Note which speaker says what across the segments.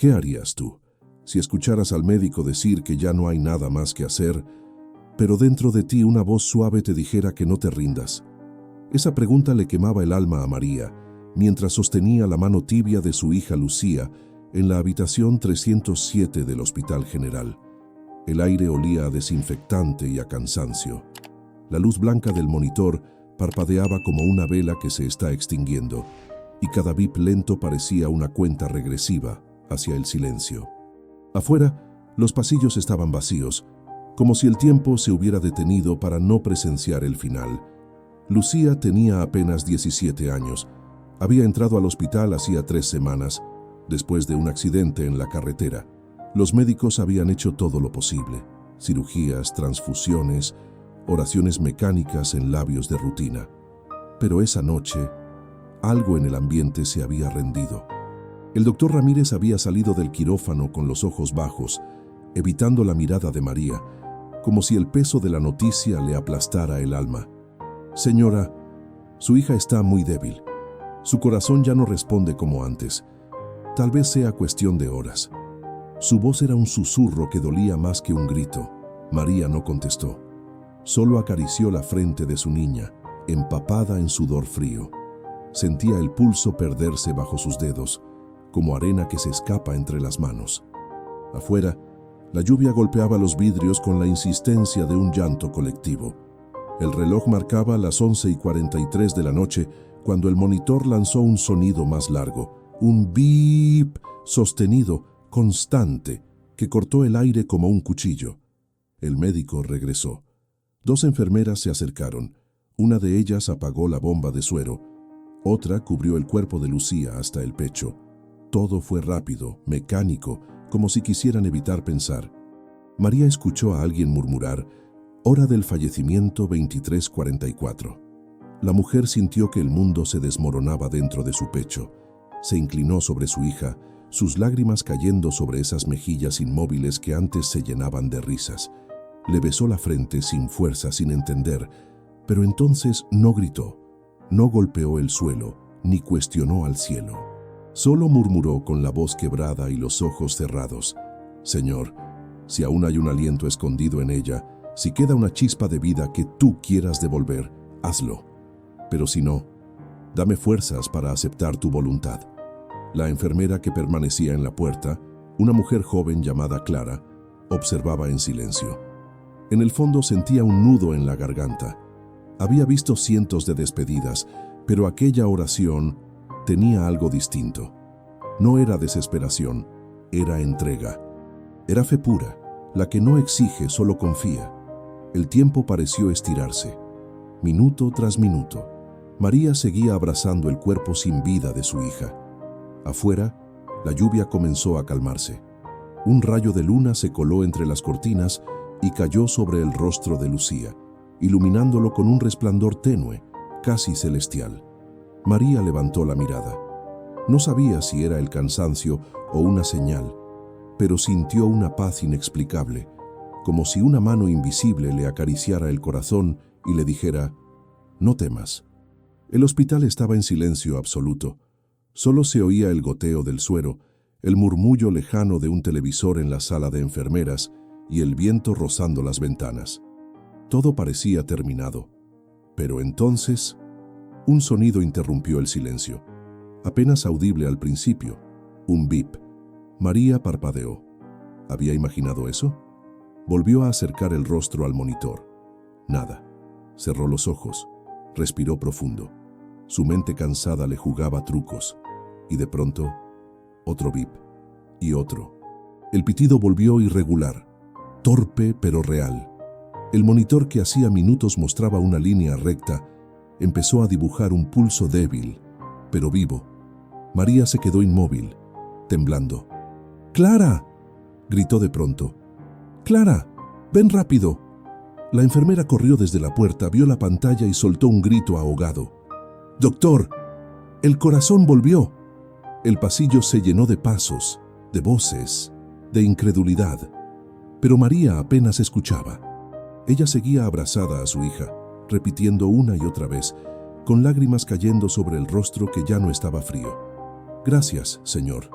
Speaker 1: ¿Qué harías tú si escucharas al médico decir que ya no hay nada más que hacer, pero dentro de ti una voz suave te dijera que no te rindas? Esa pregunta le quemaba el alma a María, mientras sostenía la mano tibia de su hija Lucía en la habitación 307 del Hospital General. El aire olía a desinfectante y a cansancio. La luz blanca del monitor parpadeaba como una vela que se está extinguiendo, y cada bip lento parecía una cuenta regresiva hacia el silencio. Afuera, los pasillos estaban vacíos, como si el tiempo se hubiera detenido para no presenciar el final. Lucía tenía apenas 17 años. Había entrado al hospital hacía 3 semanas, después de un accidente en la carretera. Los médicos habían hecho todo lo posible: cirugías, transfusiones, oraciones mecánicas en labios de rutina. Pero esa noche, algo en el ambiente se había rendido. El doctor Ramírez había salido del quirófano con los ojos bajos, evitando la mirada de María, como si el peso de la noticia le aplastara el alma. «Señora, su hija está muy débil. Su corazón ya no responde como antes. Tal vez sea cuestión de horas». Su voz era un susurro que dolía más que un grito. María no contestó. Solo acarició la frente de su niña, empapada en sudor frío. Sentía el pulso perderse bajo sus dedos, como arena que se escapa entre las manos. Afuera, la lluvia golpeaba los vidrios con la insistencia de un llanto colectivo. El reloj marcaba las 11:43 de la noche cuando el monitor lanzó un sonido más largo, un bip sostenido, constante, que cortó el aire como un cuchillo. El médico regresó. 2 enfermeras se acercaron. Una de ellas apagó la bomba de suero. Otra cubrió el cuerpo de Lucía hasta el pecho. Todo fue rápido, mecánico, como si quisieran evitar pensar. María escuchó a alguien murmurar: «Hora del fallecimiento 23:44». La mujer sintió que el mundo se desmoronaba dentro de su pecho. Se inclinó sobre su hija, sus lágrimas cayendo sobre esas mejillas inmóviles que antes se llenaban de risas. Le besó la frente sin fuerza, sin entender, pero entonces no gritó, no golpeó el suelo, ni cuestionó al cielo. Solo murmuró con la voz quebrada y los ojos cerrados: «Señor, si aún hay un aliento escondido en ella, si queda una chispa de vida que tú quieras devolver, hazlo. Pero si no, dame fuerzas para aceptar tu voluntad». La enfermera que permanecía en la puerta, una mujer joven llamada Clara, observaba en silencio. En el fondo sentía un nudo en la garganta. Había visto cientos de despedidas, pero aquella oración tenía algo distinto. No era desesperación, era entrega. Era fe pura, la que no exige, solo confía. El tiempo pareció estirarse. Minuto tras minuto, María seguía abrazando el cuerpo sin vida de su hija. Afuera, la lluvia comenzó a calmarse. Un rayo de luna se coló entre las cortinas y cayó sobre el rostro de Lucía, iluminándolo con un resplandor tenue, casi celestial. María levantó la mirada. No sabía si era el cansancio o una señal, pero sintió una paz inexplicable, como si una mano invisible le acariciara el corazón y le dijera: «No temas». El hospital estaba en silencio absoluto. Solo se oía el goteo del suero, el murmullo lejano de un televisor en la sala de enfermeras y el viento rozando las ventanas. Todo parecía terminado. Pero entonces, un sonido interrumpió el silencio. Apenas audible al principio, un bip. María parpadeó. ¿Había imaginado eso? Volvió a acercar el rostro al monitor. Nada. Cerró los ojos. Respiró profundo. Su mente cansada le jugaba trucos. Y de pronto, otro bip. Y otro. El pitido volvió irregular. Torpe pero real. El monitor, que hacía minutos mostraba una línea recta, empezó a dibujar un pulso débil, pero vivo. María se quedó inmóvil, temblando. «¡Clara!», gritó de pronto. «¡Clara! ¡Ven rápido!». La enfermera corrió desde la puerta, vio la pantalla y soltó un grito ahogado. «¡Doctor! ¡El corazón volvió!». El pasillo se llenó de pasos, de voces, de incredulidad. Pero María apenas escuchaba. Ella seguía abrazada a su hija, repitiendo una y otra vez, con lágrimas cayendo sobre el rostro que ya no estaba frío: «Gracias, Señor.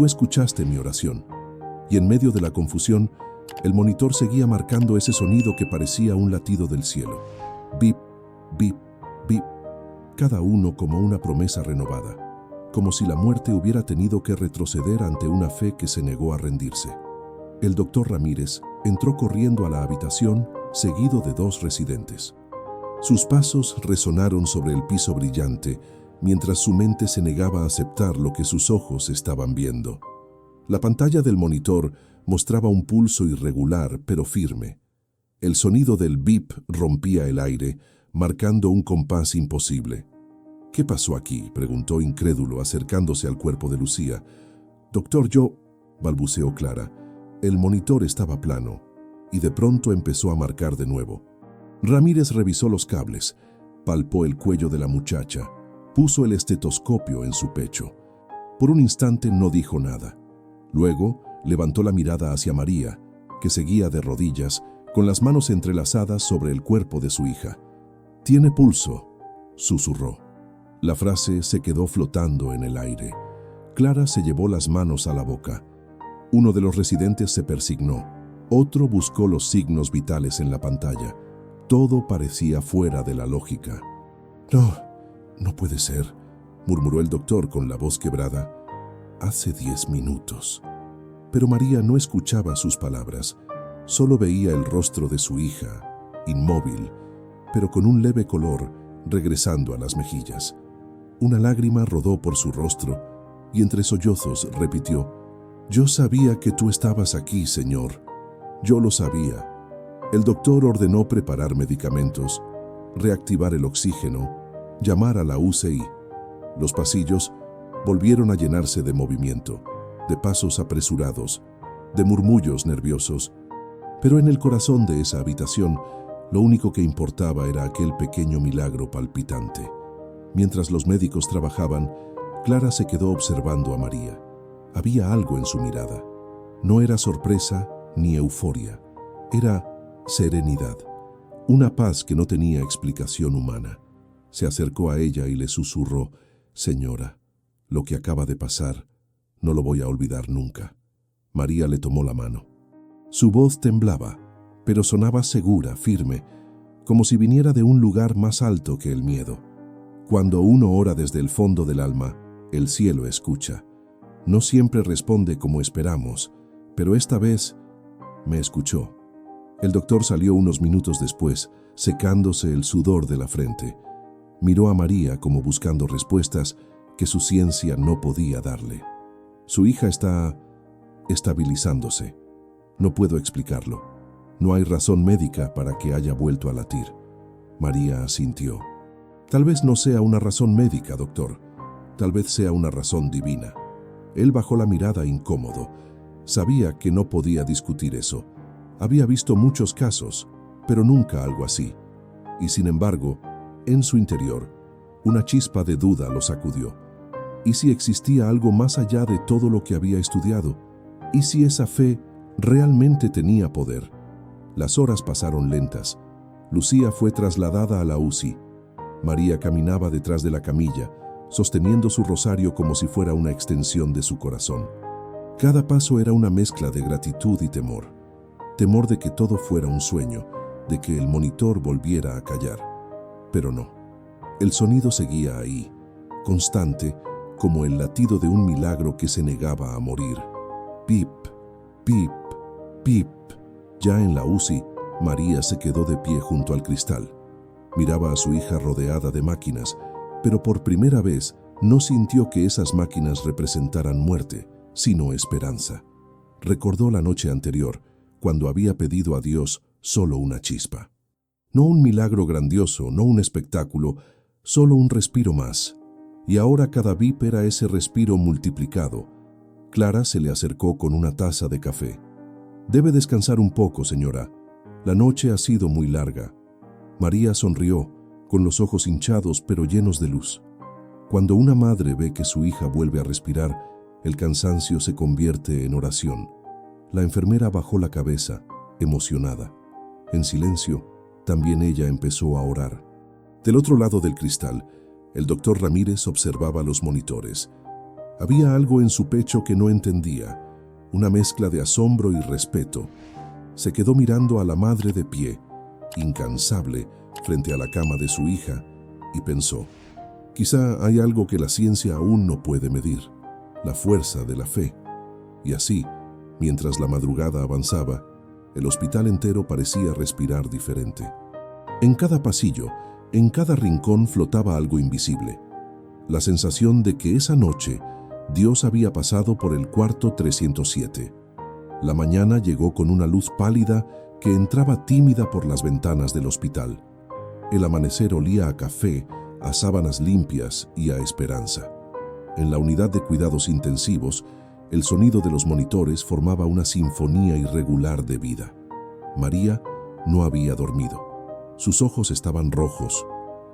Speaker 1: tú escuchaste mi oración. Y en medio de la confusión, el monitor seguía marcando ese sonido que parecía un latido del cielo. Bip, bip, bip. Cada uno como una promesa renovada, como si la muerte hubiera tenido que retroceder ante una fe que se negó a rendirse. El doctor Ramírez entró corriendo a la habitación, seguido de 2 residentes. Sus pasos resonaron sobre el piso brillante, mientras su mente se negaba a aceptar lo que sus ojos estaban viendo. La pantalla del monitor mostraba un pulso irregular, pero firme. El sonido del bip rompía el aire, marcando un compás imposible. «¿Qué pasó aquí?», preguntó incrédulo, acercándose al cuerpo de Lucía. «Doctor, balbuceó Clara. El monitor estaba plano, y de pronto empezó a marcar de nuevo. Ramírez revisó los cables, palpó el cuello de la muchacha, puso el estetoscopio en su pecho. Por un instante no dijo nada. Luego levantó la mirada hacia María, que seguía de rodillas, con las manos entrelazadas sobre el cuerpo de su hija. «Tiene pulso», susurró. La frase se quedó flotando en el aire. Clara se llevó las manos a la boca. Uno de los residentes se persignó. Otro buscó los signos vitales en la pantalla. Todo parecía fuera de la lógica. No puede ser», murmuró el doctor con la voz quebrada. «Hace 10 minutos». Pero María no escuchaba sus palabras. Solo veía el rostro de su hija, inmóvil, pero con un leve color regresando a las mejillas. Una lágrima rodó por su rostro y entre sollozos repitió: «Yo sabía que tú estabas aquí, Señor. Yo lo sabía». El doctor ordenó preparar medicamentos, reactivar el oxígeno, llamar a la UCI. Los pasillos volvieron a llenarse de movimiento, de pasos apresurados, de murmullos nerviosos. Pero en el corazón de esa habitación, lo único que importaba era aquel pequeño milagro palpitante. Mientras los médicos trabajaban, Clara se quedó observando a María. Había algo en su mirada. No era sorpresa ni euforia. Era serenidad. Una paz que no tenía explicación humana. Se acercó a ella y le susurró: «Señora, lo que acaba de pasar, no lo voy a olvidar nunca». María le tomó la mano. Su voz temblaba, pero sonaba segura, firme, como si viniera de un lugar más alto que el miedo. Cuando uno ora desde el fondo del alma, el cielo escucha. No siempre responde como esperamos, pero esta vez me escuchó. El doctor salió unos minutos después, secándose el sudor de la frente. Miró a María como buscando respuestas que su ciencia no podía darle. «Su hija está estabilizándose. No puedo explicarlo. No hay razón médica para que haya vuelto a latir». María asintió. «Tal vez no sea una razón médica, doctor. Tal vez sea una razón divina». Él bajó la mirada incómodo. Sabía que no podía discutir eso. Había visto muchos casos, pero nunca algo así. Y sin embargo, en su interior, una chispa de duda lo sacudió. ¿Y si existía algo más allá de todo lo que había estudiado? ¿Y si esa fe realmente tenía poder? Las horas pasaron lentas. Lucía fue trasladada a la UCI. María caminaba detrás de la camilla, sosteniendo su rosario como si fuera una extensión de su corazón. Cada paso era una mezcla de gratitud y temor. Temor de que todo fuera un sueño, de que el monitor volviera a callar. Pero no. El sonido seguía ahí, constante, como el latido de un milagro que se negaba a morir. Pip, pip, pip. Ya en la UCI, María se quedó de pie junto al cristal. Miraba a su hija rodeada de máquinas, pero por primera vez no sintió que esas máquinas representaran muerte, sino esperanza. Recordó la noche anterior, cuando había pedido a Dios solo una chispa. No un milagro grandioso, no un espectáculo, solo un respiro más. Y ahora cada bip era ese respiro multiplicado. Clara se le acercó con una taza de café. «Debe descansar un poco, señora. La noche ha sido muy larga». María sonrió, con los ojos hinchados pero llenos de luz. Cuando una madre ve que su hija vuelve a respirar, el cansancio se convierte en oración. La enfermera bajó la cabeza, emocionada. En silencio, también ella empezó a orar. Del otro lado del cristal, el doctor Ramírez observaba los monitores. Había algo en su pecho que no entendía, una mezcla de asombro y respeto. Se quedó mirando a la madre de pie, incansable, frente a la cama de su hija, y pensó, quizá hay algo que la ciencia aún no puede medir, la fuerza de la fe. Y así, mientras la madrugada avanzaba, el hospital entero parecía respirar diferente. En cada pasillo, en cada rincón flotaba algo invisible. La sensación de que esa noche Dios había pasado por el cuarto 307. La mañana llegó con una luz pálida que entraba tímida por las ventanas del hospital. El amanecer olía a café, a sábanas limpias y a esperanza. En la unidad de cuidados intensivos, el sonido de los monitores formaba una sinfonía irregular de vida. María no había dormido. Sus ojos estaban rojos,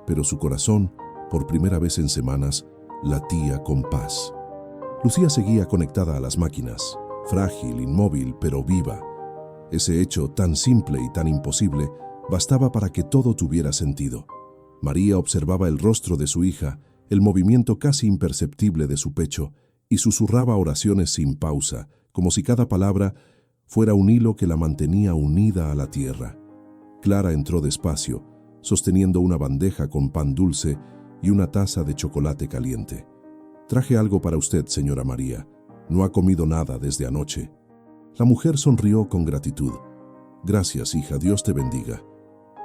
Speaker 1: pero su corazón, por primera vez en semanas, latía con paz. Lucía seguía conectada a las máquinas, frágil, inmóvil, pero viva. Ese hecho tan simple y tan imposible bastaba para que todo tuviera sentido. María observaba el rostro de su hija, el movimiento casi imperceptible de su pecho, y susurraba oraciones sin pausa, como si cada palabra fuera un hilo que la mantenía unida a la tierra. Clara entró despacio, sosteniendo una bandeja con pan dulce y una taza de chocolate caliente. «Traje algo para usted, señora María. No ha comido nada desde anoche». La mujer sonrió con gratitud. «Gracias, hija, Dios te bendiga».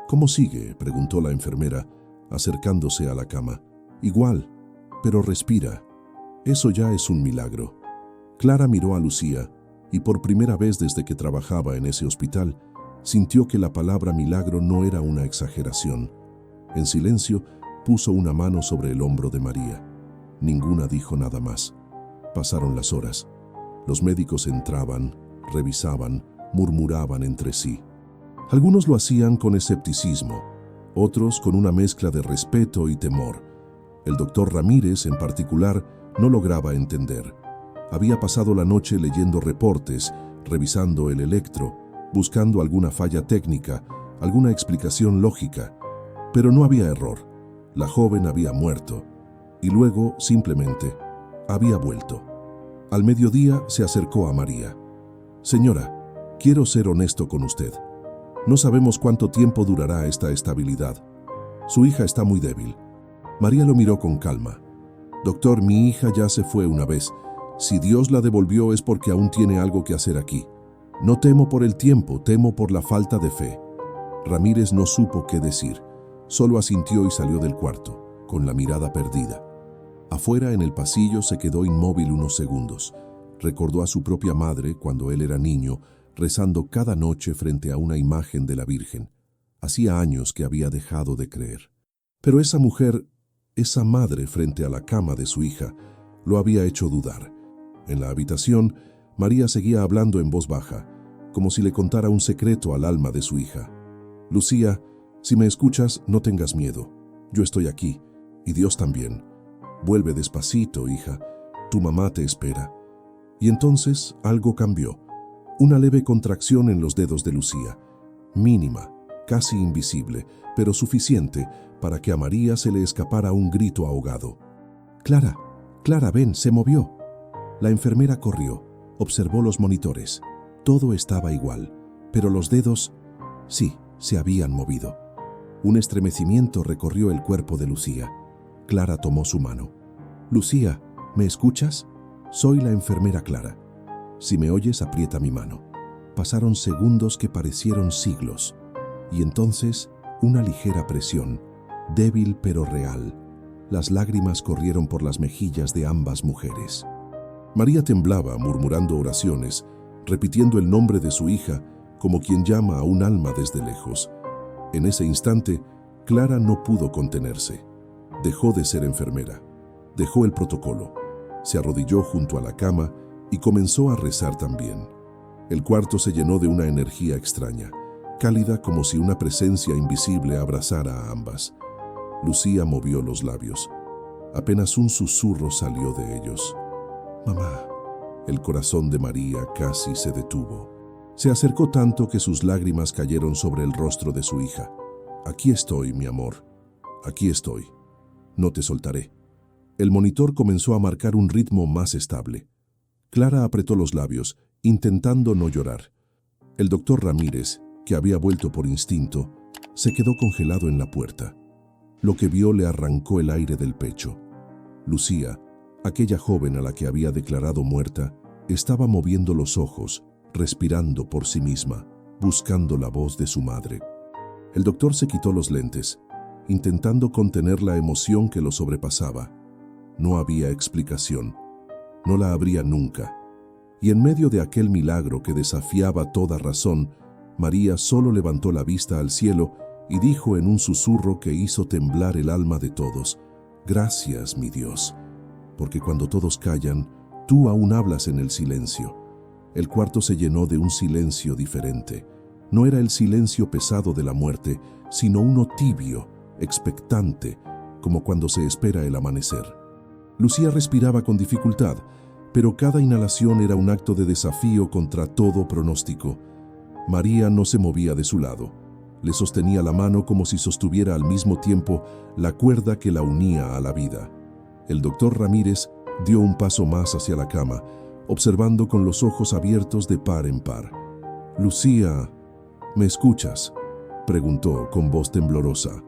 Speaker 1: «¿Cómo sigue?», preguntó la enfermera, acercándose a la cama. «Igual, pero respira. Eso ya es un milagro». Clara miró a Lucía y por primera vez desde que trabajaba en ese hospital, sintió que la palabra milagro no era una exageración. En silencio, puso una mano sobre el hombro de María. Ninguna dijo nada más. Pasaron las horas. Los médicos entraban, revisaban, murmuraban entre sí. Algunos lo hacían con escepticismo, otros con una mezcla de respeto y temor. El doctor Ramírez, en particular, no lograba entender. Había pasado la noche leyendo reportes, revisando el electro, buscando alguna falla técnica, alguna explicación lógica. Pero no había error. La joven había muerto. Y luego, simplemente, había vuelto. Al mediodía se acercó a María. «Señora, quiero ser honesto con usted. No sabemos cuánto tiempo durará esta estabilidad. Su hija está muy débil». María lo miró con calma. «Doctor, mi hija ya se fue una vez. Si Dios la devolvió es porque aún tiene algo que hacer aquí. No temo por el tiempo, temo por la falta de fe». Ramírez no supo qué decir. Solo asintió y salió del cuarto, con la mirada perdida. Afuera, en el pasillo, se quedó inmóvil unos segundos. Recordó a su propia madre, cuando él era niño, rezando cada noche frente a una imagen de la Virgen. Hacía años que había dejado de creer. Pero esa mujer, esa madre frente a la cama de su hija, lo había hecho dudar. En la habitación, María seguía hablando en voz baja, como si le contara un secreto al alma de su hija. «Lucía, si me escuchas, no tengas miedo. Yo estoy aquí, y Dios también. Vuelve despacito, hija. Tu mamá te espera». Y entonces algo cambió. Una leve contracción en los dedos de Lucía, mínima, casi invisible, pero suficiente para que a María se le escapara un grito ahogado. «Clara, Clara, ven, se movió». La enfermera corrió, observó los monitores. Todo estaba igual, pero los dedos, sí, se habían movido. Un estremecimiento recorrió el cuerpo de Lucía. Clara tomó su mano. «Lucía, ¿me escuchas? Soy la enfermera Clara. Si me oyes, aprieta mi mano». Pasaron segundos que parecieron siglos, y entonces una ligera presión, débil pero real. Las lágrimas corrieron por las mejillas de ambas mujeres. María temblaba, murmurando oraciones, repitiendo el nombre de su hija, como quien llama a un alma desde lejos. En ese instante, Clara no pudo contenerse. Dejó de ser enfermera, dejó el protocolo, se arrodilló junto a la cama y comenzó a rezar también. El cuarto se llenó de una energía extraña, cálida como si una presencia invisible abrazara a ambas. Lucía movió los labios. Apenas un susurro salió de ellos. «Mamá». El corazón de María casi se detuvo. Se acercó tanto que sus lágrimas cayeron sobre el rostro de su hija. «Aquí estoy, mi amor. Aquí estoy. No te soltaré». El monitor comenzó a marcar un ritmo más estable. Clara apretó los labios, intentando no llorar. El doctor Ramírez, que había vuelto por instinto, se quedó congelado en la puerta. Lo que vio le arrancó el aire del pecho. Lucía, aquella joven a la que había declarado muerta, estaba moviendo los ojos, respirando por sí misma, buscando la voz de su madre. El doctor se quitó los lentes, intentando contener la emoción que lo sobrepasaba. No había explicación. No la habría nunca. Y en medio de aquel milagro que desafiaba toda razón, María solo levantó la vista al cielo y dijo en un susurro que hizo temblar el alma de todos: «Gracias, mi Dios, porque cuando todos callan, tú aún hablas en el silencio». El cuarto se llenó de un silencio diferente. No era el silencio pesado de la muerte, sino uno tibio, expectante, como cuando se espera el amanecer. Lucía respiraba con dificultad, pero cada inhalación era un acto de desafío contra todo pronóstico. María no se movía de su lado. Le sostenía la mano como si sostuviera al mismo tiempo la cuerda que la unía a la vida. El doctor Ramírez dio un paso más hacia la cama, observando con los ojos abiertos de par en par. «Lucía, ¿me escuchas?», preguntó con voz temblorosa.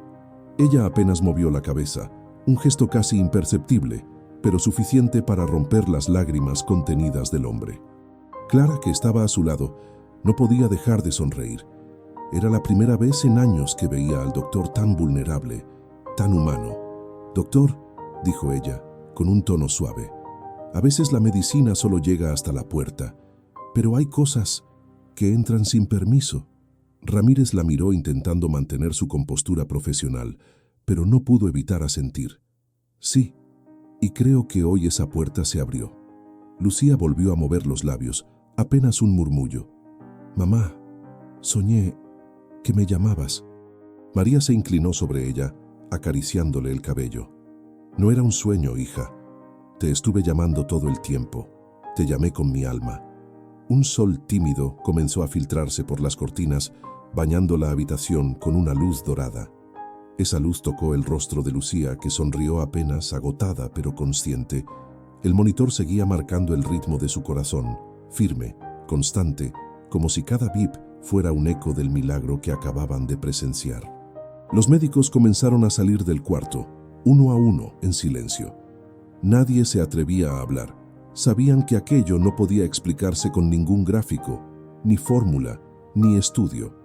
Speaker 1: Ella apenas movió la cabeza, un gesto casi imperceptible, pero suficiente para romper las lágrimas contenidas del hombre. Clara, que estaba a su lado, no podía dejar de sonreír. Era la primera vez en años que veía al doctor tan vulnerable, tan humano. «Doctor», dijo ella, con un tono suave, «a veces la medicina solo llega hasta la puerta, pero hay cosas que entran sin permiso». Ramírez la miró intentando mantener su compostura profesional, pero no pudo evitar asentir. «Sí, y creo que hoy esa puerta se abrió». Lucía volvió a mover los labios, apenas un murmullo. «Mamá, soñé que me llamabas». María se inclinó sobre ella, acariciándole el cabello. «No era un sueño, hija. Te estuve llamando todo el tiempo. Te llamé con mi alma». Un sol tímido comenzó a filtrarse por las cortinas, bañando la habitación con una luz dorada. Esa luz tocó el rostro de Lucía, que sonrió apenas, agotada pero consciente. El monitor seguía marcando el ritmo de su corazón, firme, constante, como si cada bip fuera un eco del milagro que acababan de presenciar. Los médicos comenzaron a salir del cuarto, uno a uno, en silencio. Nadie se atrevía a hablar. Sabían que aquello no podía explicarse con ningún gráfico, ni fórmula, ni estudio.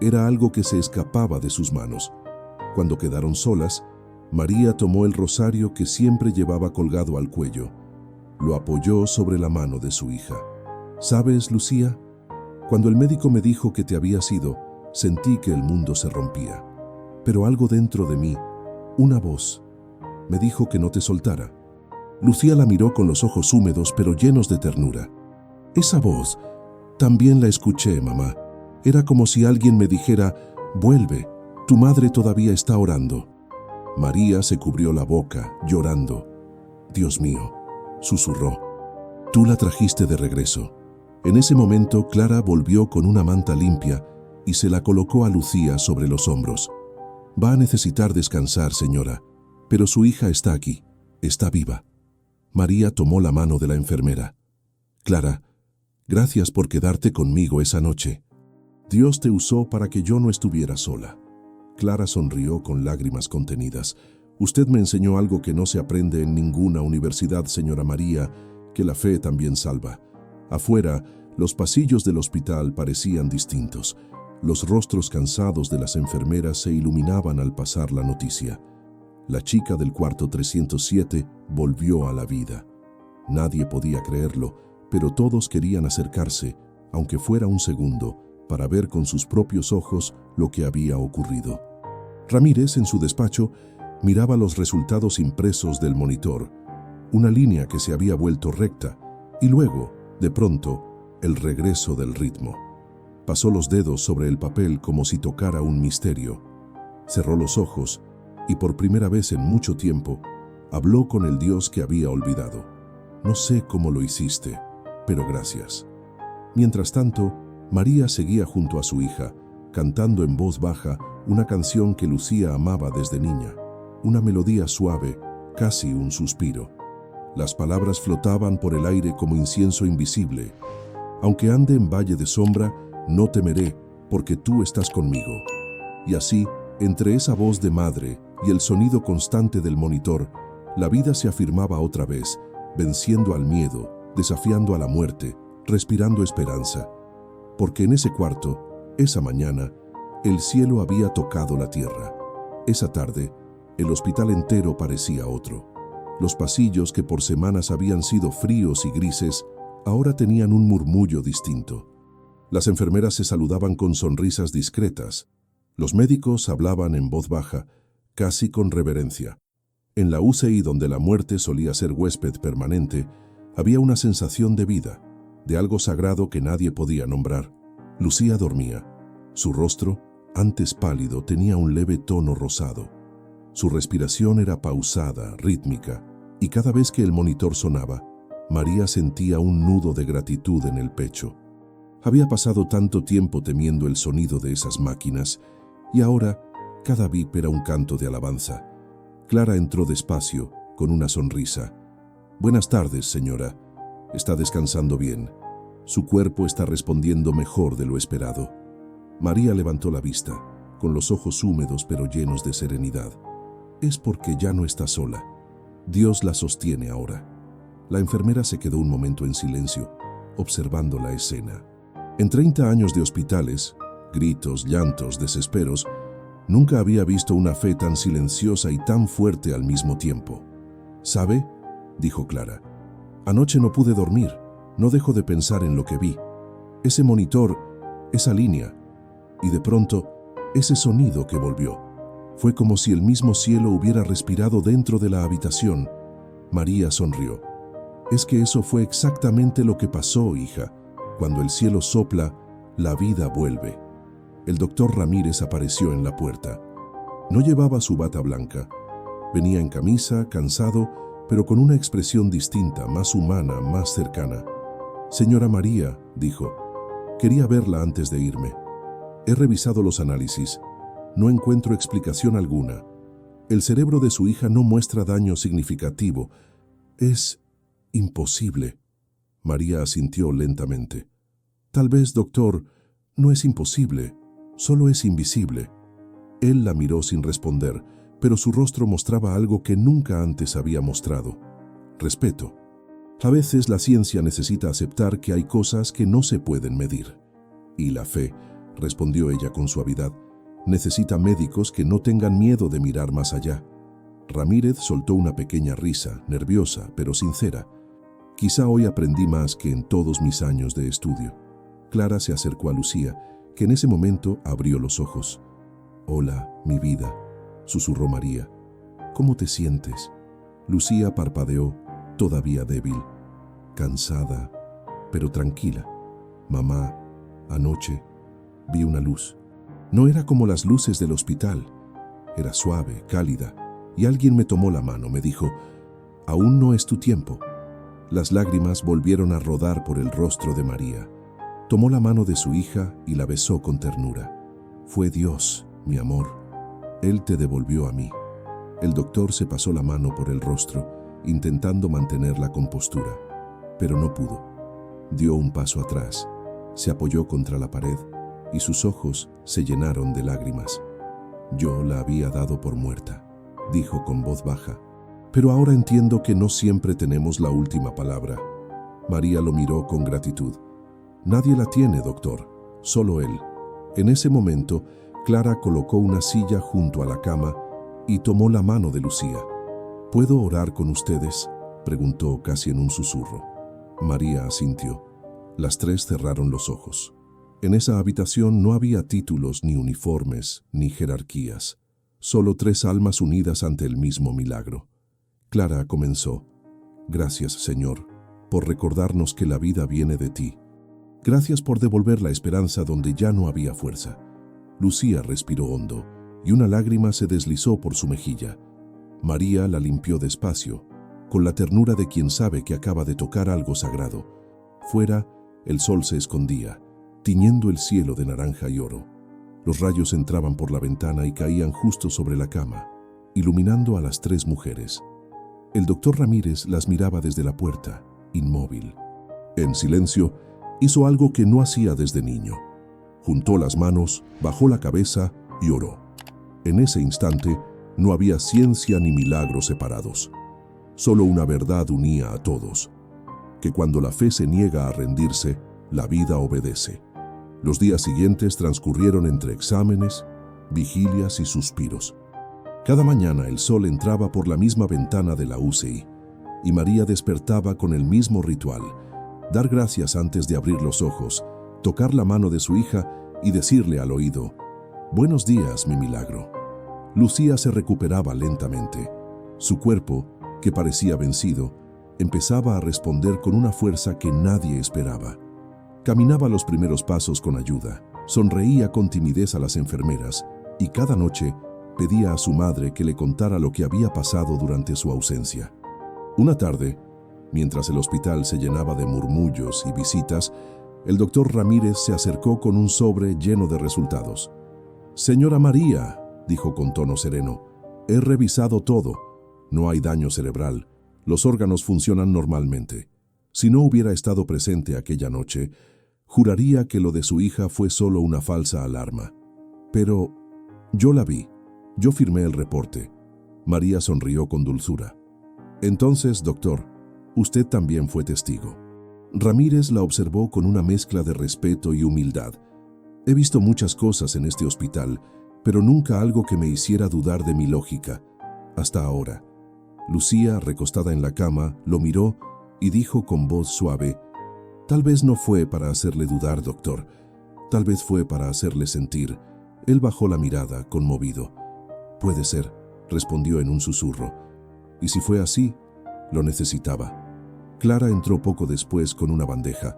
Speaker 1: Era algo que se escapaba de sus manos. Cuando quedaron solas, María tomó el rosario que siempre llevaba colgado al cuello. Lo apoyó sobre la mano de su hija. «¿Sabes, Lucía? Cuando el médico me dijo que te habías ido, sentí que el mundo se rompía. Pero algo dentro de mí, una voz, me dijo que no te soltara». Lucía la miró con los ojos húmedos pero llenos de ternura. «Esa voz, también la escuché, mamá. Era como si alguien me dijera: vuelve, tu madre todavía está orando». María se cubrió la boca, llorando. «Dios mío», susurró, «tú la trajiste de regreso». En ese momento, Clara volvió con una manta limpia y se la colocó a Lucía sobre los hombros. «Va a necesitar descansar, señora, pero su hija está aquí, está viva». María tomó la mano de la enfermera. «Clara, gracias por quedarte conmigo esa noche. Dios te usó para que yo no estuviera sola». Clara sonrió con lágrimas contenidas. «Usted me enseñó algo que no se aprende en ninguna universidad, señora María, que la fe también salva». Afuera, los pasillos del hospital parecían distintos. Los rostros cansados de las enfermeras se iluminaban al pasar la noticia. La chica del cuarto 307 volvió a la vida. Nadie podía creerlo, pero todos querían acercarse, aunque fuera un segundo, para ver con sus propios ojos lo que había ocurrido. Ramírez, en su despacho, miraba los resultados impresos del monitor, una línea que se había vuelto recta, y luego, de pronto, el regreso del ritmo. Pasó los dedos sobre el papel como si tocara un misterio. Cerró los ojos y por primera vez en mucho tiempo habló con el Dios que había olvidado. «No sé cómo lo hiciste, pero gracias». Mientras tanto, María seguía junto a su hija, cantando en voz baja una canción que Lucía amaba desde niña, una melodía suave, casi un suspiro. Las palabras flotaban por el aire como incienso invisible. Aunque ande en valle de sombra, no temeré, porque tú estás conmigo. Y así, entre esa voz de madre y el sonido constante del monitor, la vida se afirmaba otra vez, venciendo al miedo, desafiando a la muerte, respirando esperanza. Porque en ese cuarto, esa mañana, el cielo había tocado la tierra. Esa tarde, el hospital entero parecía otro. Los pasillos que por semanas habían sido fríos y grises, ahora tenían un murmullo distinto. Las enfermeras se saludaban con sonrisas discretas. Los médicos hablaban en voz baja, casi con reverencia. En la UCI, donde la muerte solía ser huésped permanente, había una sensación de vida, de algo sagrado que nadie podía nombrar. Lucía dormía. Su rostro, antes pálido, tenía un leve tono rosado. Su respiración era pausada, rítmica, y cada vez que el monitor sonaba, María sentía un nudo de gratitud en el pecho. Había pasado tanto tiempo temiendo el sonido de esas máquinas, y ahora cada bip era un canto de alabanza. Clara entró despacio, con una sonrisa. «Buenas tardes, señora. Está descansando bien. Su cuerpo está respondiendo mejor de lo esperado». María levantó la vista, con los ojos húmedos pero llenos de serenidad. Es porque ya no está sola. Dios la sostiene ahora. La enfermera se quedó un momento en silencio, observando la escena. En 30 años de hospitales, gritos, llantos, desesperos, nunca había visto una fe tan silenciosa y tan fuerte al mismo tiempo. «¿Sabe?», dijo Clara. «Anoche no pude dormir. No dejo de pensar en lo que vi. Ese monitor, esa línea, y de pronto, ese sonido que volvió. Fue como si el mismo cielo hubiera respirado dentro de la habitación». María sonrió. «Es que eso fue exactamente lo que pasó, hija. Cuando el cielo sopla, la vida vuelve». El doctor Ramírez apareció en la puerta. No llevaba su bata blanca. Venía en camisa, cansado, pero con una expresión distinta, más humana, más cercana. «Señora María», dijo, «quería verla antes de irme. He revisado los análisis. No encuentro explicación alguna. El cerebro de su hija no muestra daño significativo. Es imposible». María asintió lentamente. «Tal vez, doctor, no es imposible, solo es invisible». Él la miró sin responder, pero su rostro mostraba algo que nunca antes había mostrado: respeto. A veces la ciencia necesita aceptar que hay cosas que no se pueden medir. Y la fe, respondió ella con suavidad, necesita médicos que no tengan miedo de mirar más allá. Ramírez soltó una pequeña risa, nerviosa pero sincera. «Quizá hoy aprendí más que en todos mis años de estudio». Clara se acercó a Lucía, que en ese momento abrió los ojos. «Hola, mi vida», susurró María. «¿Cómo te sientes?». Lucía parpadeó, todavía débil, cansada, pero tranquila. «Mamá, anoche vi una luz. No era como las luces del hospital. Era suave, cálida, y alguien me tomó la mano, me dijo, aún no es tu tiempo». Las lágrimas volvieron a rodar por el rostro de María. Tomó la mano de su hija y la besó con ternura. «Fue Dios, mi amor. Él te devolvió a mí». El doctor se pasó la mano por el rostro, intentando mantener la compostura, pero no pudo. Dio un paso atrás, se apoyó contra la pared y sus ojos se llenaron de lágrimas. «Yo la había dado por muerta», dijo con voz baja. «Pero ahora entiendo que no siempre tenemos la última palabra». María lo miró con gratitud. «Nadie la tiene, doctor, solo él». En ese momento, Clara colocó una silla junto a la cama y tomó la mano de Lucía. «¿Puedo orar con ustedes?», preguntó casi en un susurro. María asintió. Las tres cerraron los ojos. En esa habitación no había títulos, ni uniformes, ni jerarquías. Solo tres almas unidas ante el mismo milagro. Clara comenzó. «Gracias, Señor, por recordarnos que la vida viene de ti. Gracias por devolver la esperanza donde ya no había fuerza». Lucía respiró hondo, y una lágrima se deslizó por su mejilla. María la limpió despacio, con la ternura de quien sabe que acaba de tocar algo sagrado. Fuera, el sol se escondía, tiñendo el cielo de naranja y oro. Los rayos entraban por la ventana y caían justo sobre la cama, iluminando a las tres mujeres. El doctor Ramírez las miraba desde la puerta, inmóvil. En silencio, hizo algo que no hacía desde niño. Juntó las manos, bajó la cabeza y oró. En ese instante, no había ciencia ni milagros separados. Solo una verdad unía a todos: que cuando la fe se niega a rendirse, la vida obedece. Los días siguientes transcurrieron entre exámenes, vigilias y suspiros. Cada mañana el sol entraba por la misma ventana de la UCI y María despertaba con el mismo ritual: dar gracias antes de abrir los ojos, tocar la mano de su hija y decirle al oído: «Buenos días, mi milagro». Lucía se recuperaba lentamente. Su cuerpo, que parecía vencido, empezaba a responder con una fuerza que nadie esperaba. Caminaba los primeros pasos con ayuda, sonreía con timidez a las enfermeras y cada noche pedía a su madre que le contara lo que había pasado durante su ausencia. Una tarde, mientras el hospital se llenaba de murmullos y visitas, el doctor Ramírez se acercó con un sobre lleno de resultados. «Señora María», dijo con tono sereno, «he revisado todo. No hay daño cerebral. Los órganos funcionan normalmente. Si no hubiera estado presente aquella noche, juraría que lo de su hija fue solo una falsa alarma. Pero yo la vi. Yo firmé el reporte». María sonrió con dulzura. «Entonces, doctor, usted también fue testigo». Ramírez la observó con una mezcla de respeto y humildad. «He visto muchas cosas en este hospital, pero nunca algo que me hiciera dudar de mi lógica. Hasta ahora». Lucía, recostada en la cama, lo miró y dijo con voz suave: «Tal vez no fue para hacerle dudar, doctor. Tal vez fue para hacerle sentir». Él bajó la mirada, conmovido. «Puede ser», respondió en un susurro. «Y si fue así, lo necesitaba». Clara entró poco después con una bandeja.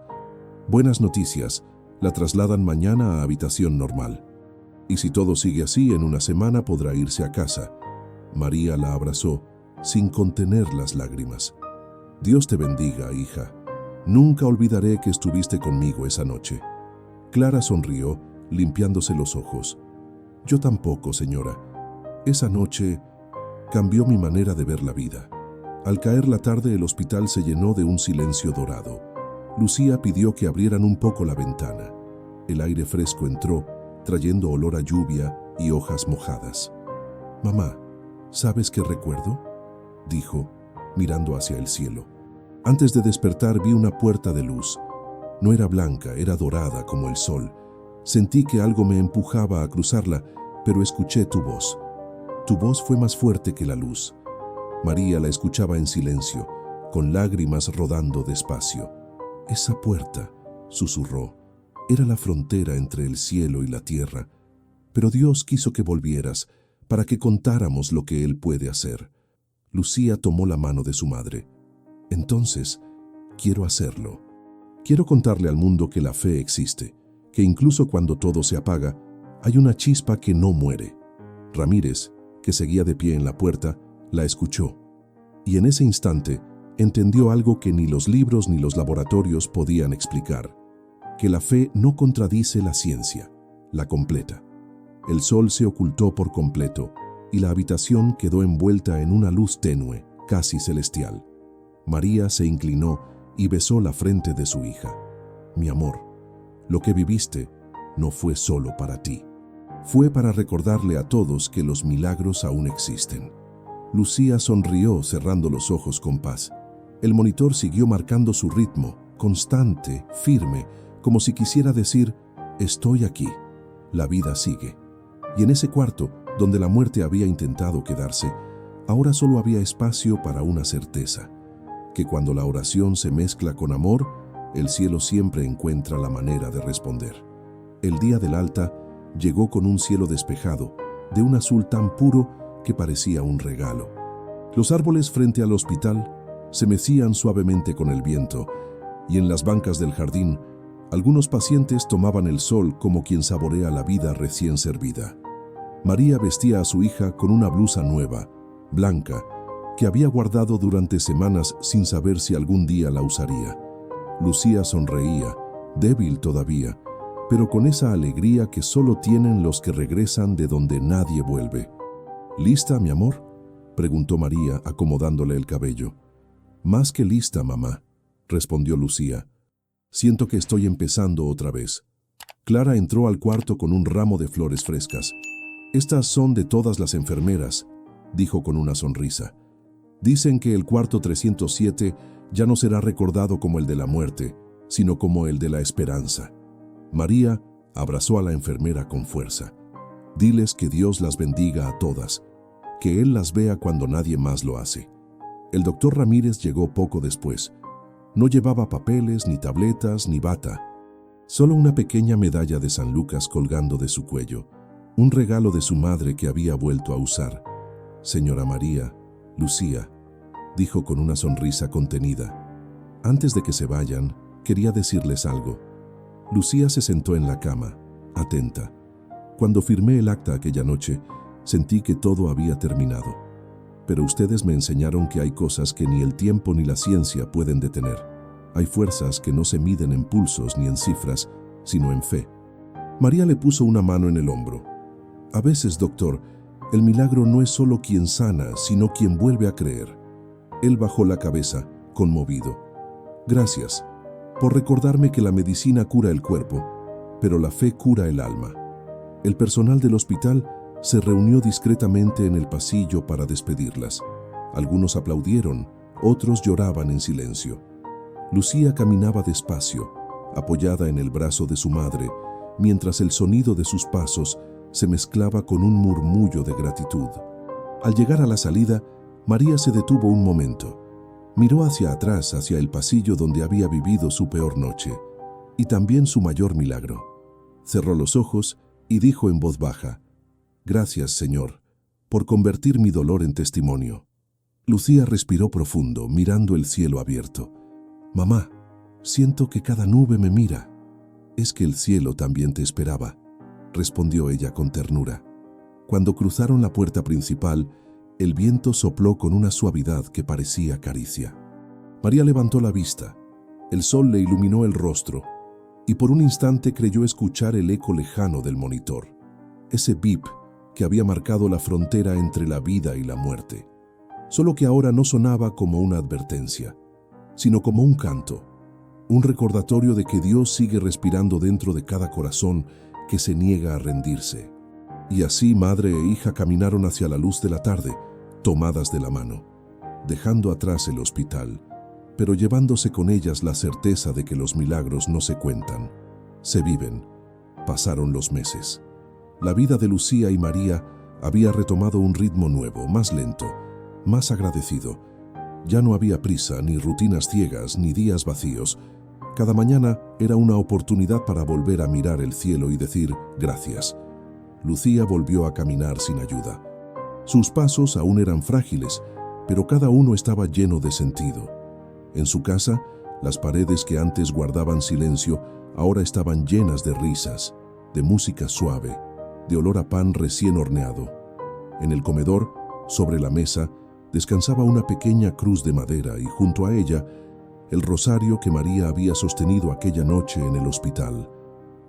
Speaker 1: «Buenas noticias. La trasladan mañana a habitación normal. Y si todo sigue así, en una semana podrá irse a casa». María la abrazó, sin contener las lágrimas. «Dios te bendiga, hija. Nunca olvidaré que estuviste conmigo esa noche». Clara sonrió, limpiándose los ojos. «Yo tampoco, señora. Esa noche cambió mi manera de ver la vida». Al caer la tarde, el hospital se llenó de un silencio dorado. Lucía pidió que abrieran un poco la ventana. El aire fresco entró, trayendo olor a lluvia y hojas mojadas. «Mamá, ¿sabes qué recuerdo?», dijo, mirando hacia el cielo. «Antes de despertar vi una puerta de luz. No era blanca, era dorada como el sol. Sentí que algo me empujaba a cruzarla, pero escuché tu voz. Tu voz fue más fuerte que la luz». María la escuchaba en silencio, con lágrimas rodando despacio. «Esa puerta», susurró, «era la frontera entre el cielo y la tierra. Pero Dios quiso que volvieras para que contáramos lo que Él puede hacer». Lucía tomó la mano de su madre. «Entonces, quiero hacerlo. Quiero contarle al mundo que la fe existe, que incluso cuando todo se apaga, hay una chispa que no muere». Ramírez, que seguía de pie en la puerta, la escuchó, y en ese instante entendió algo que ni los libros ni los laboratorios podían explicar: que la fe no contradice la ciencia, la completa. El sol se ocultó por completo y la habitación quedó envuelta en una luz tenue, casi celestial. María se inclinó y besó la frente de su hija. «Mi amor, lo que viviste no fue solo para ti. Fue para recordarle a todos que los milagros aún existen». Lucía sonrió, cerrando los ojos con paz. El monitor siguió marcando su ritmo, constante, firme, como si quisiera decir: «Estoy aquí, la vida sigue». Y en ese cuarto, donde la muerte había intentado quedarse, ahora solo había espacio para una certeza: que cuando la oración se mezcla con amor, el cielo siempre encuentra la manera de responder. El día del alta llegó con un cielo despejado, de un azul tan puro que parecía un regalo. Los árboles frente al hospital se mecían suavemente con el viento, y en las bancas del jardín algunos pacientes tomaban el sol como quien saborea la vida recién servida. María vestía a su hija con una blusa nueva, blanca, que había guardado durante semanas sin saber si algún día la usaría. Lucía sonreía, débil todavía, pero con esa alegría que solo tienen los que regresan de donde nadie vuelve. «¿Lista, mi amor?», preguntó María, acomodándole el cabello. Más que lista, mamá, respondió Lucía. Siento que estoy empezando otra vez. Clara entró al cuarto con un ramo de flores frescas. Estas son de todas las enfermeras, dijo con una sonrisa. Dicen que el cuarto 307 ya no será recordado como el de la muerte, sino como el de la esperanza. María abrazó a la enfermera con fuerza. Diles que Dios las bendiga a todas, que Él las vea cuando nadie más lo hace. El doctor Ramírez llegó poco después. No llevaba papeles, ni tabletas, ni bata. Solo una pequeña medalla de San Lucas colgando de su cuello, un regalo de su madre que había vuelto a usar. Señora María, Lucía, dijo con una sonrisa contenida. Antes de que se vayan, quería decirles algo. Lucía se sentó en la cama, atenta. Cuando firmé el acta aquella noche, sentí que todo había terminado. Pero ustedes me enseñaron que hay cosas que ni el tiempo ni la ciencia pueden detener. Hay fuerzas que no se miden en pulsos ni en cifras, sino en fe. María le puso una mano en el hombro. A veces, doctor, el milagro no es solo quien sana, sino quien vuelve a creer. Él bajó la cabeza, conmovido. Gracias por recordarme que la medicina cura el cuerpo, pero la fe cura el alma. El personal del hospital se reunió discretamente en el pasillo para despedirlas. Algunos aplaudieron, otros lloraban en silencio. Lucía caminaba despacio, apoyada en el brazo de su madre, mientras el sonido de sus pasos se mezclaba con un murmullo de gratitud. Al llegar a la salida, María se detuvo un momento. Miró hacia atrás, hacia el pasillo donde había vivido su peor noche, y también su mayor milagro. Cerró los ojos y dijo en voz baja: «Gracias, Señor, por convertir mi dolor en testimonio». Lucía respiró profundo, mirando el cielo abierto. «Mamá, siento que cada nube me mira». «Es que el cielo también te esperaba», respondió ella con ternura. Cuando cruzaron la puerta principal, el viento sopló con una suavidad que parecía caricia. María levantó la vista. El sol le iluminó el rostro, y por un instante creyó escuchar el eco lejano del monitor, ese bip que había marcado la frontera entre la vida y la muerte. Solo que ahora no sonaba como una advertencia, sino como un canto, un recordatorio de que Dios sigue respirando dentro de cada corazón que se niega a rendirse. Y así madre e hija caminaron hacia la luz de la tarde, tomadas de la mano, dejando atrás el hospital, pero llevándose con ellas la certeza de que los milagros no se cuentan, se viven. Pasaron los meses. La vida de Lucía y María había retomado un ritmo nuevo, más lento, más agradecido. Ya no había prisa, ni rutinas ciegas, ni días vacíos. Cada mañana era una oportunidad para volver a mirar el cielo y decir gracias. Lucía volvió a caminar sin ayuda. Sus pasos aún eran frágiles, pero cada uno estaba lleno de sentido. En su casa, las paredes que antes guardaban silencio ahora estaban llenas de risas, de música suave, de olor a pan recién horneado. En el comedor, sobre la mesa, descansaba una pequeña cruz de madera y junto a ella, el rosario que María había sostenido aquella noche en el hospital.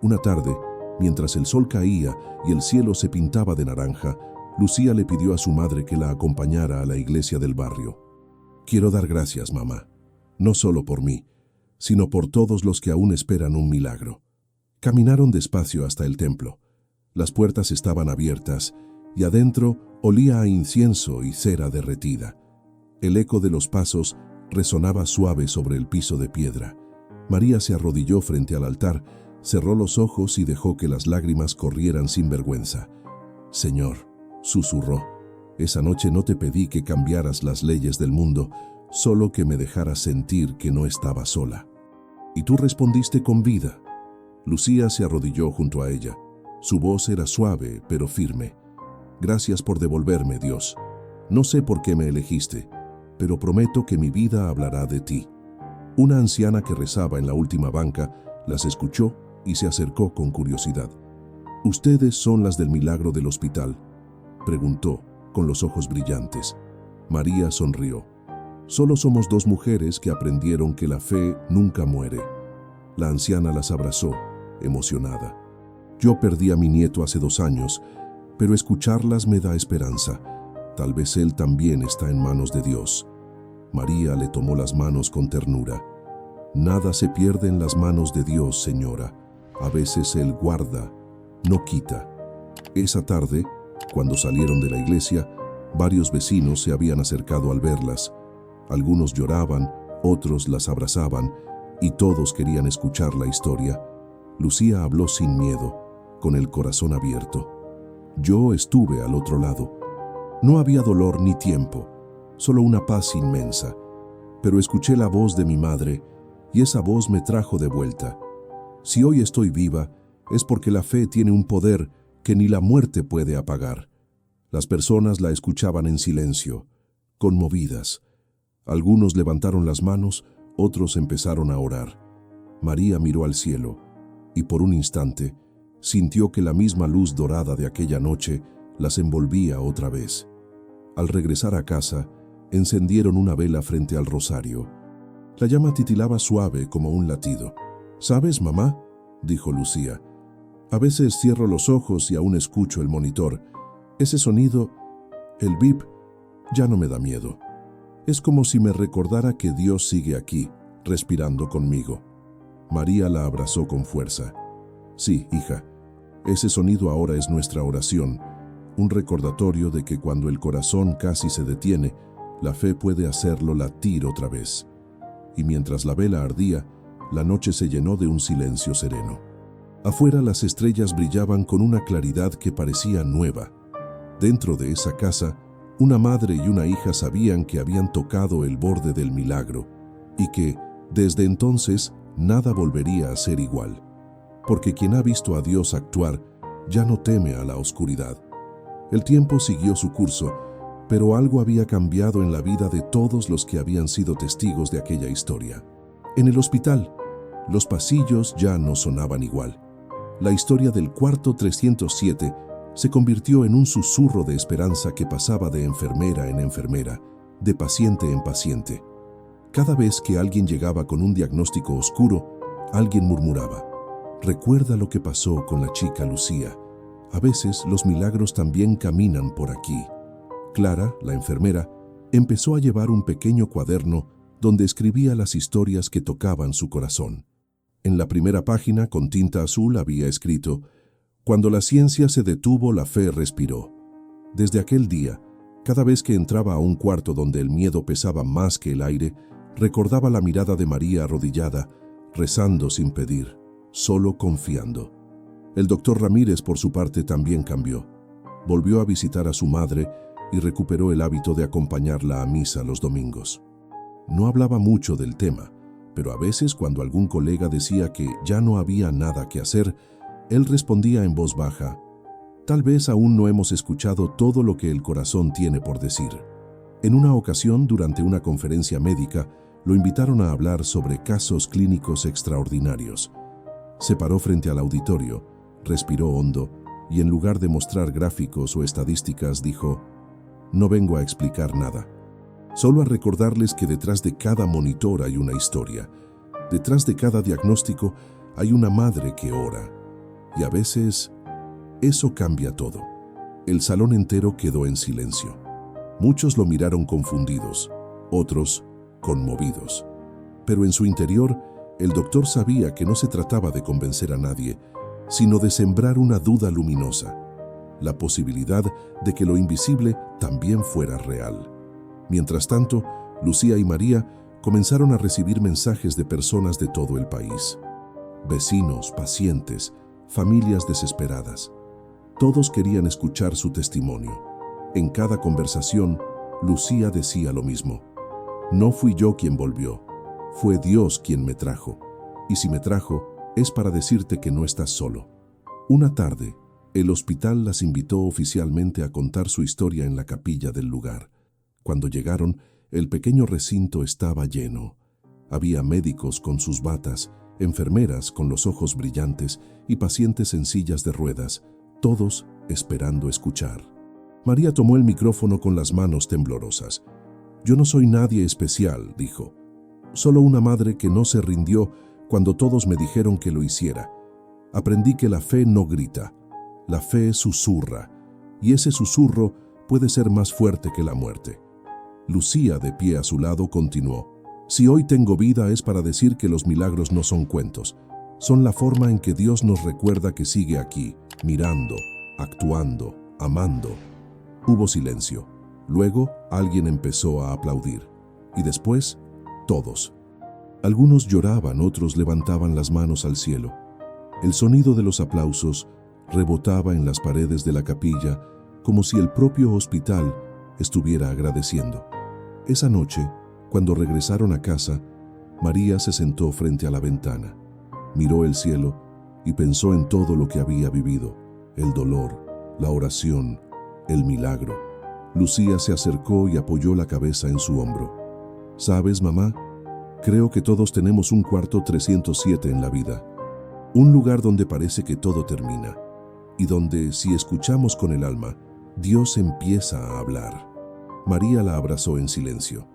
Speaker 1: Una tarde, mientras el sol caía y el cielo se pintaba de naranja, Lucía le pidió a su madre que la acompañara a la iglesia del barrio. «Quiero dar gracias, mamá, no solo por mí, sino por todos los que aún esperan un milagro». Caminaron despacio hasta el templo. Las puertas estaban abiertas y adentro olía a incienso y cera derretida. El eco de los pasos resonaba suave sobre el piso de piedra. María se arrodilló frente al altar, cerró los ojos y dejó que las lágrimas corrieran sin vergüenza. «Señor», susurró, «esa noche no te pedí que cambiaras las leyes del mundo, solo que me dejaras sentir que no estaba sola. Y tú respondiste con vida». Lucía se arrodilló junto a ella. Su voz era suave, pero firme. «Gracias por devolverme, Dios. No sé por qué me elegiste, pero prometo que mi vida hablará de ti». Una anciana que rezaba en la última banca las escuchó y se acercó con curiosidad. «¿Ustedes son las del milagro del hospital?», preguntó, con los ojos brillantes. María sonrió. «Solo somos dos mujeres que aprendieron que la fe nunca muere». La anciana las abrazó, emocionada. «Yo perdí a mi nieto hace 2 años, pero escucharlas me da esperanza. Tal vez él también está en manos de Dios. María le tomó las manos con ternura. Nada se pierde en las manos de Dios, señora. A veces Él guarda, no quita. Esa tarde, cuando salieron de la iglesia, varios vecinos se habían acercado al verlas. Algunos lloraban, otros las abrazaban, y todos querían escuchar la historia. Lucía habló sin miedo, con el corazón abierto. Yo estuve al otro lado. No había dolor ni tiempo, solo una paz inmensa. Pero escuché la voz de mi madre, y esa voz me trajo de vuelta. Si hoy estoy viva, es porque la fe tiene un poder que ni la muerte puede apagar. Las personas la escuchaban en silencio, conmovidas. Algunos levantaron las manos, otros empezaron a orar. María miró al cielo, y por un instante sintió que la misma luz dorada de aquella noche las envolvía otra vez. Al regresar a casa, encendieron una vela frente al rosario. La llama titilaba suave como un latido. «¿Sabes, mamá?», dijo Lucía. «A veces cierro los ojos y aún escucho el monitor. Ese sonido, el bip, ya no me da miedo. Es como si me recordara que Dios sigue aquí, respirando conmigo». María la abrazó con fuerza. «Sí, hija, ese sonido ahora es nuestra oración, un recordatorio de que cuando el corazón casi se detiene, la fe puede hacerlo latir otra vez». Y mientras la vela ardía, la noche se llenó de un silencio sereno. Afuera las estrellas brillaban con una claridad que parecía nueva. Dentro de esa casa, una madre y una hija sabían que habían tocado el borde del milagro y que, desde entonces, nada volvería a ser igual. Porque quien ha visto a Dios actuar ya no teme a la oscuridad. El tiempo siguió su curso, pero algo había cambiado en la vida de todos los que habían sido testigos de aquella historia. En el hospital, los pasillos ya no sonaban igual. La historia del cuarto 307 se convirtió en un susurro de esperanza que pasaba de enfermera en enfermera, de paciente en paciente. Cada vez que alguien llegaba con un diagnóstico oscuro, alguien murmuraba: «Recuerda lo que pasó con la chica Lucía. A veces los milagros también caminan por aquí». Clara, la enfermera, empezó a llevar un pequeño cuaderno donde escribía las historias que tocaban su corazón. En la primera página, con tinta azul, había escrito: «Cuando la ciencia se detuvo, la fe respiró». Desde aquel día, cada vez que entraba a un cuarto donde el miedo pesaba más que el aire, recordaba la mirada de María arrodillada, rezando sin pedir, solo confiando. El doctor Ramírez, por su parte, también cambió. Volvió a visitar a su madre y recuperó el hábito de acompañarla a misa los domingos. No hablaba mucho del tema, pero a veces cuando algún colega decía que ya no había nada que hacer, él respondía en voz baja: «Tal vez aún no hemos escuchado todo lo que el corazón tiene por decir». En una ocasión, durante una conferencia médica, lo invitaron a hablar sobre casos clínicos extraordinarios. Se paró frente al auditorio, respiró hondo y en lugar de mostrar gráficos o estadísticas dijo: «No vengo a explicar nada, solo a recordarles que detrás de cada monitor hay una historia. Detrás de cada diagnóstico hay una madre que ora. Y a veces eso cambia todo». El salón entero quedó en silencio. Muchos lo miraron confundidos, otros conmovidos. Pero en su interior, el doctor sabía que no se trataba de convencer a nadie, sino de sembrar una duda luminosa, la posibilidad de que lo invisible también fuera real. Mientras tanto, Lucía y María comenzaron a recibir mensajes de personas de todo el país. Vecinos, pacientes, familias desesperadas. Todos querían escuchar su testimonio. En cada conversación, Lucía decía lo mismo: «No fui yo quien volvió, fue Dios quien me trajo. Y si me trajo, es para decirte que no estás solo». Una tarde, el hospital las invitó oficialmente a contar su historia en la capilla del lugar. Cuando llegaron, el pequeño recinto estaba lleno. Había médicos con sus batas, enfermeras con los ojos brillantes y pacientes en sillas de ruedas, todos esperando escuchar. María tomó el micrófono con las manos temblorosas. «Yo no soy nadie especial», dijo. «Solo una madre que no se rindió cuando todos me dijeron que lo hiciera. Aprendí que la fe no grita, la fe susurra, y ese susurro puede ser más fuerte que la muerte. Lucía, de pie a su lado, continuó: si hoy tengo vida es para decir que los milagros no son cuentos, son la forma en que Dios nos recuerda que sigue aquí, mirando, actuando, amando. Hubo silencio. Luego alguien empezó a aplaudir. Y después, todos. Algunos lloraban, otros levantaban las manos al cielo. El sonido de los aplausos rebotaba en las paredes de la capilla como si el propio hospital estuviera agradeciendo. Esa noche, cuando regresaron a casa, María se sentó frente a la ventana, miró el cielo y pensó en todo lo que había vivido: el dolor, la oración, el milagro. Lucía se acercó y apoyó la cabeza en su hombro. ¿Sabes, mamá? Creo que todos tenemos un cuarto 307 en la vida. Un lugar donde parece que todo termina y donde, si escuchamos con el alma, Dios empieza a hablar. María la abrazó en silencio.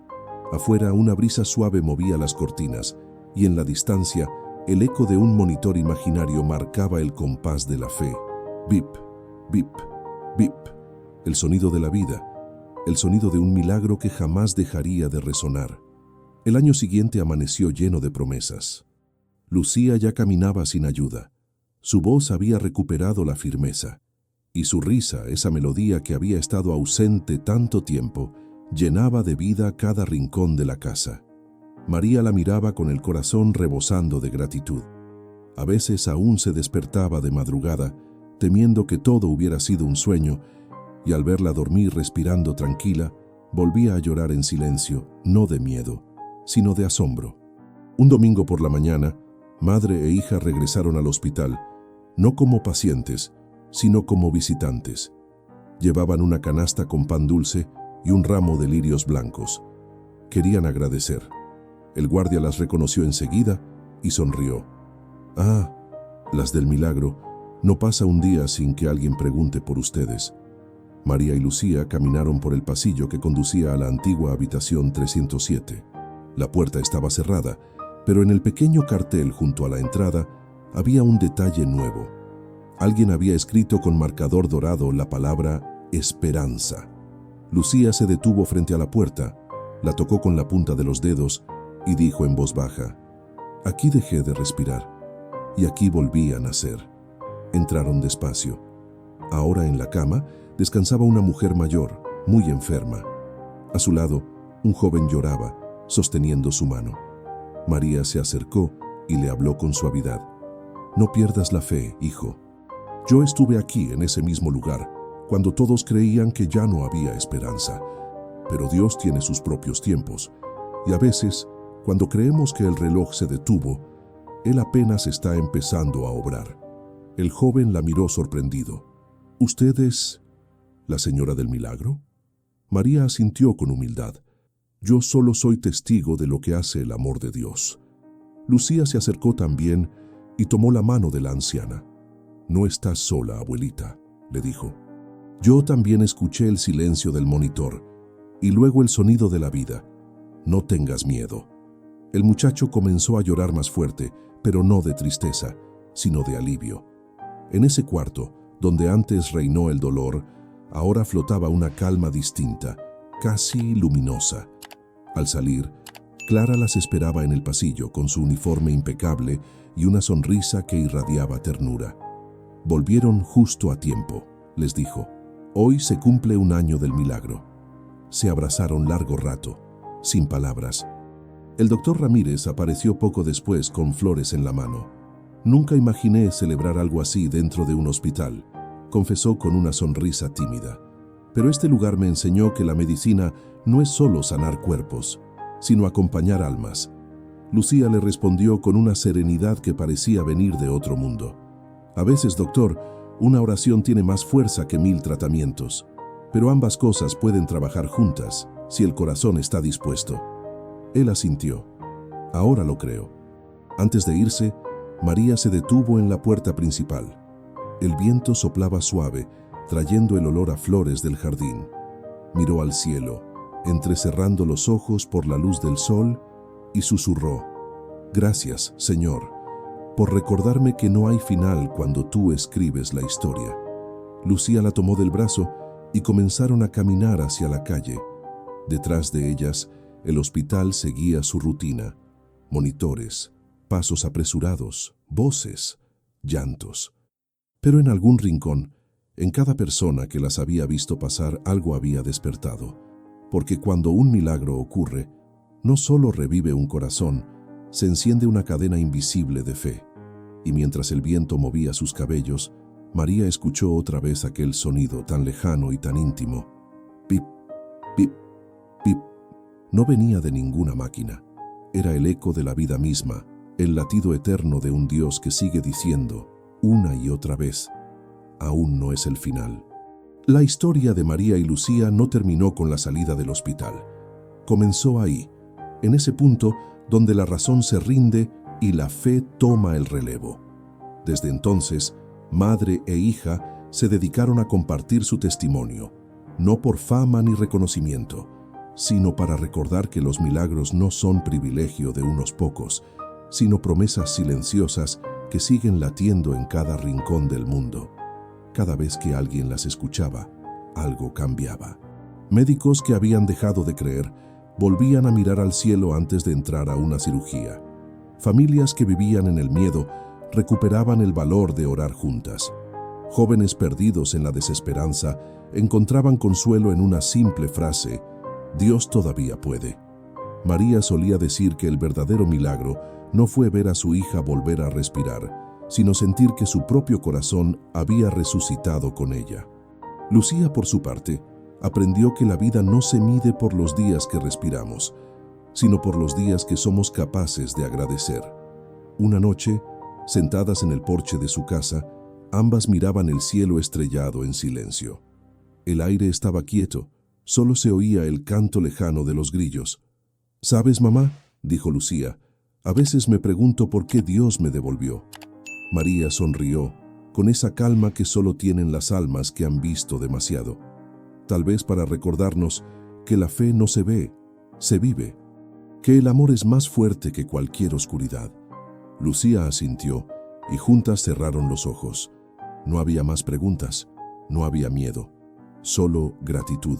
Speaker 1: Afuera, una brisa suave movía las cortinas y en la distancia, el eco de un monitor imaginario marcaba el compás de la fe. Bip, bip, bip. El sonido de la vida, el sonido de un milagro que jamás dejaría de resonar. El año siguiente amaneció lleno de promesas. Lucía ya caminaba sin ayuda. Su voz había recuperado la firmeza. Y su risa, esa melodía que había estado ausente tanto tiempo, llenaba de vida cada rincón de la casa. María la miraba con el corazón rebosando de gratitud. A veces aún se despertaba de madrugada, temiendo que todo hubiera sido un sueño, y al verla dormir respirando tranquila, volvía a llorar en silencio, no de miedo, sino de asombro. Un domingo por la mañana, madre e hija regresaron al hospital, no como pacientes, sino como visitantes. Llevaban una canasta con pan dulce y un ramo de lirios blancos. Querían agradecer. El guardia las reconoció enseguida y sonrió. «Ah, las del milagro, no pasa un día sin que alguien pregunte por ustedes». María y Lucía caminaron por el pasillo que conducía a la antigua habitación 307. La puerta estaba cerrada, pero en el pequeño cartel junto a la entrada había un detalle nuevo. Alguien había escrito con marcador dorado la palabra esperanza. Lucía se detuvo frente a la puerta, la tocó con la punta de los dedos y dijo en voz baja: «Aquí dejé de respirar y aquí volví a nacer». Entraron despacio. Ahora en la cama descansaba una mujer mayor, muy enferma. A su lado, un joven lloraba, sosteniendo su mano. María se acercó y le habló con suavidad. «No pierdas la fe, hijo. Yo estuve aquí en ese mismo lugar, cuando todos creían que ya no había esperanza. Pero Dios tiene sus propios tiempos, y a veces, cuando creemos que el reloj se detuvo, Él apenas está empezando a obrar». El joven la miró sorprendido. «¿Usted es la señora del milagro?». María asintió con humildad. «Yo solo soy testigo de lo que hace el amor de Dios». Lucía se acercó también y tomó la mano de la anciana. «No estás sola, abuelita», le dijo. «Yo también escuché el silencio del monitor y luego el sonido de la vida. No tengas miedo». El muchacho comenzó a llorar más fuerte, pero no de tristeza, sino de alivio. En ese cuarto, donde antes reinó el dolor, ahora flotaba una calma distinta, casi luminosa. Al salir, Clara las esperaba en el pasillo con su uniforme impecable y una sonrisa que irradiaba ternura. «Volvieron justo a tiempo», les dijo. «Hoy se cumple un año del milagro». Se abrazaron largo rato, sin palabras. El doctor Ramírez apareció poco después con flores en la mano. «Nunca imaginé celebrar algo así dentro de un hospital», confesó con una sonrisa tímida. «Pero este lugar me enseñó que la medicina no es solo sanar cuerpos, sino acompañar almas». Lucía le respondió con una serenidad que parecía venir de otro mundo. «A veces, doctor, una oración tiene más fuerza que 1000 tratamientos, pero ambas cosas pueden trabajar juntas si el corazón está dispuesto». Él asintió. «Ahora lo creo». Antes de irse, María se detuvo en la puerta principal. El viento soplaba suave, trayendo el olor a flores del jardín. Miró al cielo, entrecerrando los ojos por la luz del sol, y susurró: «Gracias, Señor, por recordarme que no hay final cuando tú escribes la historia». Lucía la tomó del brazo y comenzaron a caminar hacia la calle. Detrás de ellas, el hospital seguía su rutina. Monitores, pasos apresurados, voces, llantos. Pero en algún rincón, en cada persona que las había visto pasar, algo había despertado. Porque cuando un milagro ocurre, no solo revive un corazón, se enciende una cadena invisible de fe. Y mientras el viento movía sus cabellos, María escuchó otra vez aquel sonido tan lejano y tan íntimo. Pip, pip, pip. No venía de ninguna máquina. Era el eco de la vida misma, el latido eterno de un Dios que sigue diciendo, una y otra vez, aún no es el final. La historia de María y Lucía no terminó con la salida del hospital. Comenzó ahí, en ese punto donde la razón se rinde y la fe toma el relevo. Desde entonces, madre e hija se dedicaron a compartir su testimonio, no por fama ni reconocimiento, sino para recordar que los milagros no son privilegio de unos pocos, sino promesas silenciosas que siguen latiendo en cada rincón del mundo. Cada vez que alguien las escuchaba, algo cambiaba. Médicos que habían dejado de creer volvían a mirar al cielo antes de entrar a una cirugía. Familias que vivían en el miedo recuperaban el valor de orar juntas. Jóvenes perdidos en la desesperanza encontraban consuelo en una simple frase: Dios todavía puede. María solía decir que el verdadero milagro no fue ver a su hija volver a respirar, sino sentir que su propio corazón había resucitado con ella. Lucía, por su parte, aprendió que la vida no se mide por los días que respiramos, sino por los días que somos capaces de agradecer. Una noche, sentadas en el porche de su casa, ambas miraban el cielo estrellado en silencio. El aire estaba quieto, solo se oía el canto lejano de los grillos. «¿Sabes, mamá?», dijo Lucía, «a veces me pregunto por qué Dios me devolvió». María sonrió, con esa calma que solo tienen las almas que han visto demasiado. Tal vez para recordarnos que la fe no se ve, se vive, que el amor es más fuerte que cualquier oscuridad. Lucía asintió y juntas cerraron los ojos. No había más preguntas, no había miedo, solo gratitud.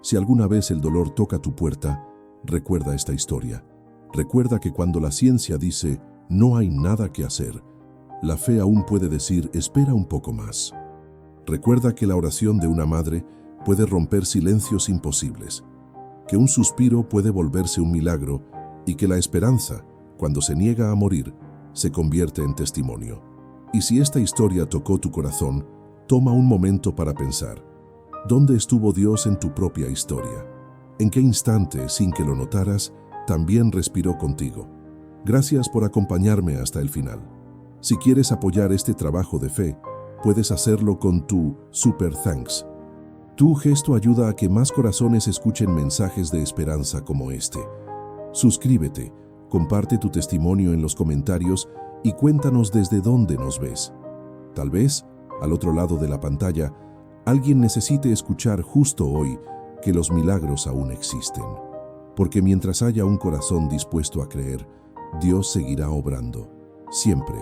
Speaker 1: Si alguna vez el dolor toca tu puerta, recuerda esta historia. Recuerda que cuando la ciencia dice no hay nada que hacer, la fe aún puede decir espera un poco más. Recuerda que la oración de una madre puede romper silencios imposibles, que un suspiro puede volverse un milagro y que la esperanza, cuando se niega a morir, se convierte en testimonio. Y si esta historia tocó tu corazón, toma un momento para pensar. ¿Dónde estuvo Dios en tu propia historia? ¿En qué instante, sin que lo notaras, también respiró contigo? Gracias por acompañarme hasta el final. Si quieres apoyar este trabajo de fe, puedes hacerlo con tu Super Thanks. Tu gesto ayuda a que más corazones escuchen mensajes de esperanza como este. Suscríbete, comparte tu testimonio en los comentarios y cuéntanos desde dónde nos ves. Tal vez, al otro lado de la pantalla, alguien necesite escuchar justo hoy que los milagros aún existen. Porque mientras haya un corazón dispuesto a creer, Dios seguirá obrando, siempre.